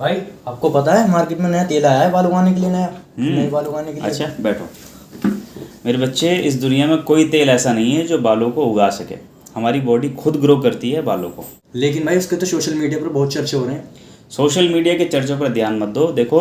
भाई आपको पता है मार्केट में नया तेल आया है बाल उगाने के लिए, नए बाल उगाने के लिए। अच्छा बैठो। मेरे बच्चे, इस दुनिया में कोई तेल ऐसा नहीं है जो बालों को उगा सके। हमारी बॉडी खुद ग्रो करती है बालों को। लेकिन भाई उसके तो सोशल मीडिया पर बहुत चर्चे हो रहे हैं। सोशल मीडिया के चर्चों पर ध्यान मत दो। देखो,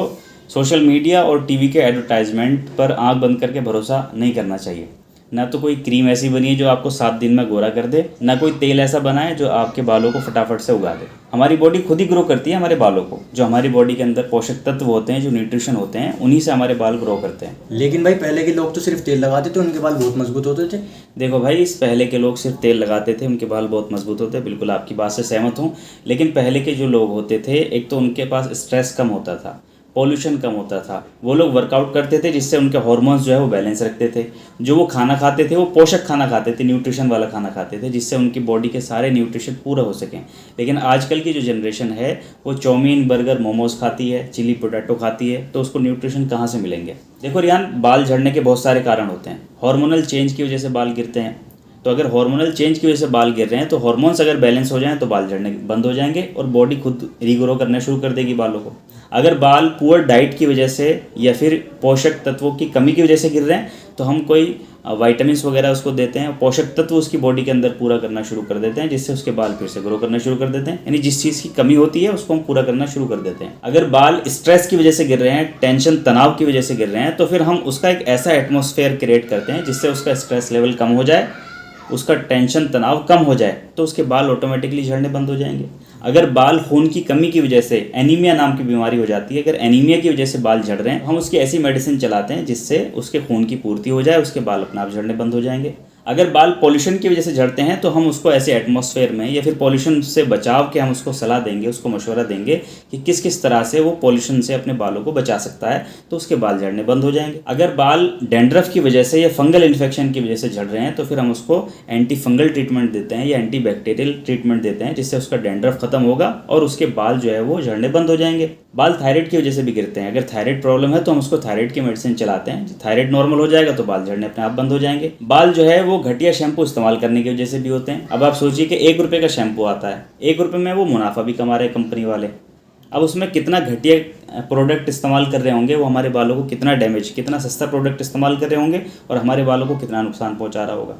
सोशल मीडिया और टीवी के एडवर्टाइजमेंट पर आंख बंद करके भरोसा नहीं करना चाहिए। ना तो कोई क्रीम ऐसी बनी है जो आपको 7 दिन में गोरा कर दे, ना कोई तेल ऐसा बना है जो आपके बालों को फटाफट से उगा दे। हमारी बॉडी खुद ही ग्रो करती है हमारे बालों को। जो हमारी बॉडी के अंदर पोषक तत्व होते हैं, जो न्यूट्रिशन होते हैं, उन्हीं से हमारे बाल ग्रो करते हैं। लेकिन भाई पहले के लोग तो सिर्फ तेल लगाते थे, उनके बाल बहुत मजबूत होते थे। देखो भाई, इस पहले के लोग सिर्फ तेल लगाते थे, उनके बाल बहुत मजबूत होते। बिल्कुल आपकी बात से सहमत हूँ। लेकिन पहले के जो लोग होते थे, एक तो उनके पास स्ट्रेस कम होता था, पॉल्यूशन कम होता था। वो लोग वर्कआउट करते थे जिससे उनके हार्मोन्स जो है वो बैलेंस रखते थे। जो वो खाना खाते थे वो पोषक खाना खाते थे, न्यूट्रिशन वाला खाना खाते थे, जिससे उनकी बॉडी के सारे न्यूट्रिशन पूरा हो सकें। लेकिन आजकल की जो जनरेशन है वो चाउमीन, बर्गर, मोमोज खाती है, चिली पोटैटो खाती है, तो उसको न्यूट्रिशन कहाँ से मिलेंगे। देखो रियान, बाल झड़ने के बहुत सारे कारण होते हैं। हार्मोनल चेंज की वजह से बाल गिरते हैं। तो अगर हार्मोनल चेंज की वजह से बाल गिर रहे हैं तो हार्मोन्स अगर बैलेंस हो जाएं तो बाल झड़ने बंद हो जाएंगे और बॉडी खुद रीग्रो करना शुरू कर देगी बालों को। अगर बाल पुअर डाइट की वजह से या फिर पोषक तत्वों की कमी की वजह से गिर रहे हैं तो हम कोई वाइटामिन वगैरह उसको देते हैं, पोषक तत्व उसकी बॉडी के अंदर पूरा करना शुरू कर देते हैं, जिससे उसके बाल फिर से ग्रो करना शुरू कर देते हैं। यानी जिस चीज़ की कमी होती है उसको हम पूरा करना शुरू कर देते हैं। अगर बाल स्ट्रेस की वजह से गिर रहे हैं, टेंशन तनाव की वजह से गिर रहे हैं, तो फिर हम उसका एक ऐसा एटमॉस्फेयर क्रिएट करते हैं जिससे उसका स्ट्रेस लेवल कम हो जाए, उसका टेंशन तनाव कम हो जाए, तो उसके बाल ऑटोमेटिकली झड़ने बंद हो जाएंगे। अगर बाल खून की कमी की वजह से, एनीमिया नाम की बीमारी हो जाती है, अगर एनीमिया की वजह से बाल झड़ रहे हैं, हम उसकी ऐसी मेडिसिन चलाते हैं जिससे उसके खून की पूर्ति हो जाए, उसके बाल अपने आप झड़ने बंद हो जाएंगे। अगर बाल पॉल्यूशन की वजह से झड़ते हैं तो हम उसको ऐसे एटमॉस्फेयर में या फिर पॉल्यूशन से बचाव के हम उसको सलाह देंगे, उसको मशवरा देंगे कि किस किस तरह से वो पॉल्यूशन से अपने बालों को बचा सकता है, तो उसके बाल झड़ने बंद हो जाएंगे। अगर बाल डैंड्रफ की वजह से या फंगल इन्फेक्शन की वजह से झड़ रहे हैं तो फिर हम उसको एंटी फंगल ट्रीटमेंट देते हैं या एंटी बैक्टीरियल ट्रीटमेंट देते हैं, जिससे उसका डैंड्रफ खत्म होगा और उसके बाल जो है वो झड़ने बंद हो जाएंगे। बाल थायराइड की वजह से भी गिरते हैं। अगर थायराइड प्रॉब्लम है तो हम उसको थायराइड की मेडिसिन चलाते हैं। थायराइड नॉर्मल हो जाएगा तो बाल झड़ने अपने आप बंद हो जाएंगे। बाल जो है वो घटिया शैम्पू इस्तेमाल करने की वजह से भी होते हैं। अब आप सोचिए कि 1 रुपये का शैम्पू आता है, 1 रुपये में वो मुनाफा भी कमा रहे हैं कंपनी वाले। अब उसमें कितना घटिया प्रोडक्ट इस्तेमाल कर रहे होंगे, वो हमारे बालों को कितना डैमेज, कितना सस्ता प्रोडक्ट इस्तेमाल कर रहे होंगे और हमारे बालों को कितना नुकसान पहुंचा रहा होगा।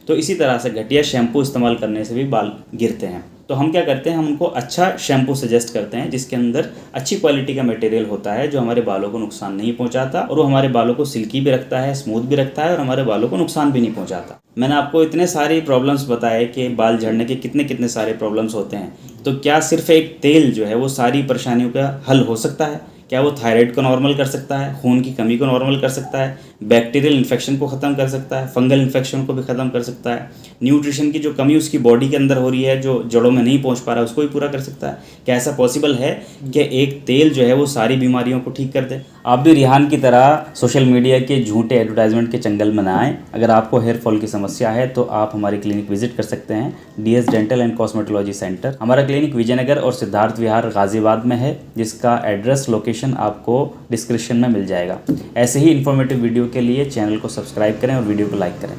तो इसी तरह से घटिया शैम्पू इस्तेमाल करने से भी बाल गिरते हैं। तो हम क्या करते हैं, हम उनको अच्छा शैम्पू सजेस्ट करते हैं जिसके अंदर अच्छी क्वालिटी का मटेरियल होता है, जो हमारे बालों को नुकसान नहीं पहुंचाता और वो हमारे बालों को सिल्की भी रखता है, स्मूथ भी रखता है और हमारे बालों को नुकसान भी नहीं पहुंचाता। मैंने आपको इतने सारी प्रॉब्लम्स बताए कि बाल झड़ने के कितने कितने सारे प्रॉब्लम्स होते हैं। तो क्या सिर्फ एक तेल जो है वो सारी परेशानियों का हल हो सकता है? क्या वो थायराइड को नॉर्मल कर सकता है, खून की कमी को नॉर्मल कर सकता है, बैक्टीरियल इन्फेक्शन को ख़त्म कर सकता है, फंगल इन्फेक्शन को भी ख़त्म कर सकता है, न्यूट्रिशन की जो कमी उसकी बॉडी के अंदर हो रही है, जो जड़ों में नहीं पहुंच पा रहा है, उसको भी पूरा कर सकता है? क्या ऐसा पॉसिबल है कि एक तेल जो है वो सारी बीमारियों को ठीक कर दे? आप भी रिहान की तरह सोशल मीडिया के झूठे एडवर्टाइजमेंट के चंगल में ना आएँ। अगर आपको हेयर फॉल की समस्या है तो आप हमारी क्लिनिक विजिट कर सकते हैं, DS dental and cosmetology centre. हमारा क्लिनिक विजयनगर और सिद्धार्थ विहार गाजियाबाद में है, जिसका एड्रेस लोकेशन आपको डिस्क्रिप्शन में मिल जाएगा। ऐसे ही इन्फॉर्मेटिव वीडियो के लिए चैनल को सब्सक्राइब करें और वीडियो को लाइक करें।